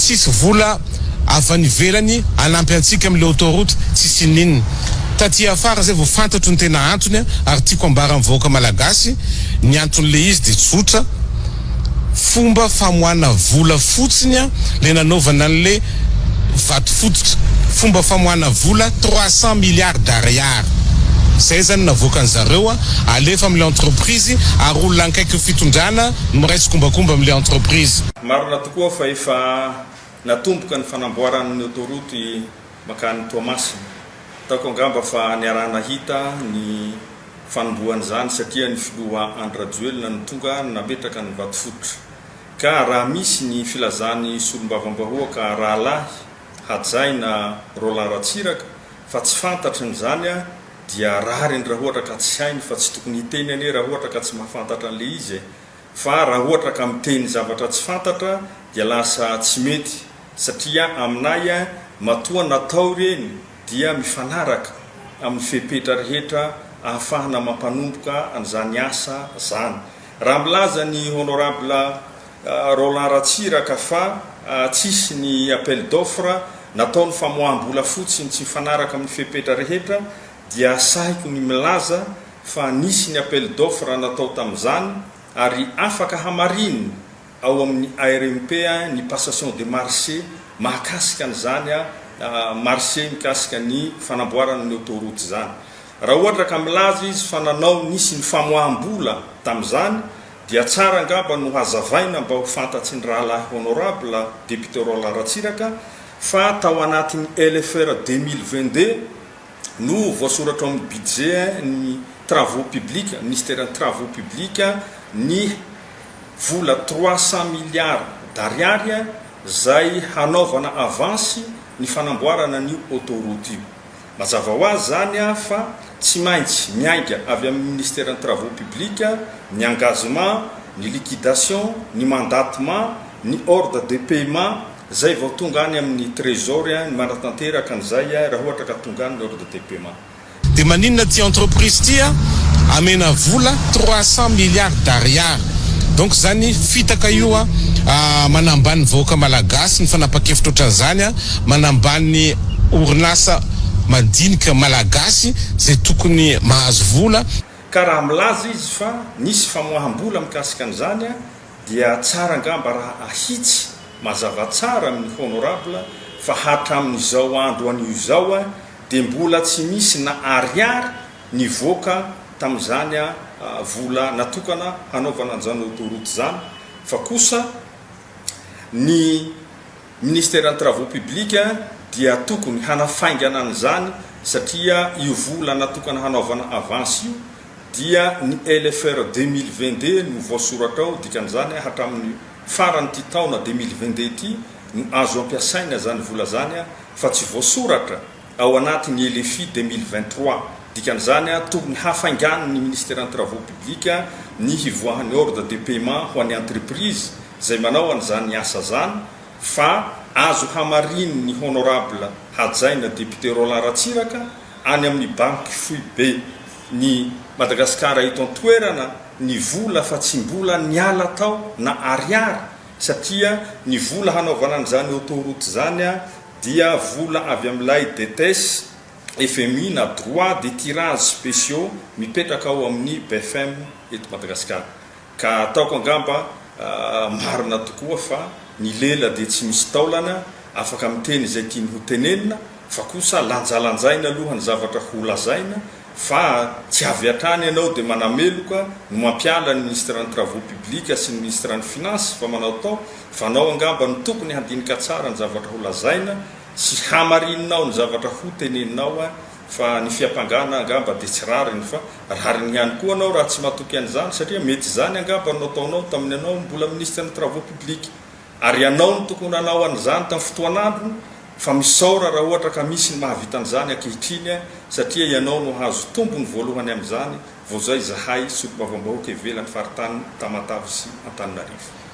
tsisy vola avy any ivelany anampy antsika am'le autoroute tsisy ninona. Taty afara zay vao fantatro ny tena antony ary tiako ambara amin'ny vahoaka malagasy ny anton'le izy de tsotra fomba famoahana vola fotsiny le nanaovana an'le vato fototra fomba famoahana vola 300 milliards d'ariary. Zay zany navoaka ny zareo alefa am'le entreprise ary olona ankaiky fitondrana miraitsy kombakomba am'le entreprise. Marina tokoa fa efa natomboka ny fanamboaran'ny autoroute makany Toamasina. Taoko angamba fa niarana hita ny fanombohana zany satria ny filoha Andrajoelina ny tonga nametraka ny vato fototra. Ka raha misy ny filazany solombavam-bahoaka rahalahy Hajaina Roland Ratsiraka fa tsy fantatry n'izany dia rary raha ohatra ka tsy hainy fa tsy tokony hiteny ane raha ohatra ka tsy mahafantatra an'le izy fa raha ohatra ka miteny zavatra tsy fantatra dia lasa tsy mety satria aminay matoa natao reny dia mifanaraka amin'ny fepetra rehetra ahafahana mampanomboka an'izany asa zany. Raha milaza ny honorable Roland Ratsiraka fa tsisy ny appel d'offre nataony famoaham-bola fotsiny tsy mifanaraka amin'ny fepetra rehetra dia sahiko ny milaza fa nisy ny appel d'offre natao tamin'izany ary afaka hamarinina ao amin'ny ARMP ny passation de marché mahakasika an'izany marché mikasika ny fanamboarana ny autoroute zany. Raha ohatra ka milaza izy fa nanao nisy ny famoaham-bola tamin'izany dia tsara angamba no hazavaina mba ho fantatsy ny rahalahy honorable député Roland Ratsiraka fa tao anatin'ny LFR 2022 no voasoratra amin'ny budget ny travaux publics ministère des travaux publics ny vola 300 milliards d'ariary zay hanaovana avance ny fanamboarana ny autoroute io. Mazava ho azy zany fa tsy maintsy miainga avy amin'ny ministère des travaux publics ny engagement, ny liquidation, ny mandatement, ny ordre de paiement zay vao tonga any amin'ny trésor ny manatanteraka an'izay raha ohatra ka tonga ny ordre de paiement. De maninona ty entreprise ty amena vola 300 milliards d'ariary. Donc zany fitaka io manambany vahoaka malagasy ny fanapa-kevitra ohatran'izany manambany orinasa mandinika malagasy zay tokony mahazo vola. Ka raha milaza izy fa nisy famoaham-bola mikasika an'izany dia tsara angamba raha ahitsy mazava tsara amin'ny honorable fa hatramin'izao andro an'io zao dia mbola tsy misy na ariary nivoaka tamin'izany vola natokana hanaovana an'izany autoroute zany fa kosa ny ministère des travaux publics dia tokony hanafaingana an'izany satria io vola natokana hanaovana avance io dia ny LFR 2022 no voasoratra ao dikan'izany hatramin'ny farany ty taona 2022 ty no azo ampiasaina zany vola zany fa tsy voasoratra ao anatin'ny LFI 2023 dikan'izany tokony hafaingana ny ministère des travaux publics ny hivoahany ordre de paiement ho an'ny entreprise zay manao an'izany asa zany fa azo hamariny ny honorable Hajaina député Roland Ratsiraka any amin'ny banque FUB ny Madagasikara eto an-toerana ny vola fa tsy mbola niala tao na ariary satria ny vola hanaovana an'izany autoroute zany dia vola avy amin'ilay DTS FMI na droit de tirage spéciaux mipetraka ao amin'ny BFM eto Madagasikara. Ka ataoko angamba marina tokoa fa ny lela dia tsy misy taolana afaka miteny zay tiany ho tenenina fa kosa lanjalanjaina aloha ny zavatra ho lazaina fa tsy avy hatrany ianao dia manameloka no mampiala ny ministère des travaux publics sy ny ministère des finances fa manao tao fa anao angamba ny tokony handinika tsara ny zavatra ho lazaina sy hamarinonao ny zavatra ho teneninao fa ny fiampangana angamba dia tsy rariny fa rariny ihany koa anao raha tsy mahatoky an'izany satria mety zany angamba no ataonao tamin'ny anao mbola ministère des travaux publics ary ianao ny tokony hanao an'izany tamin'ny fotoan'andro fa misaora raha ohatra ka misy ny mahavita an'izany ankehitriny satria ianao no hazo tombony voalohany amin'izany vao zay zahay solombavam-bahoaka ivelany faritany Tamatavy sy Antananarivo.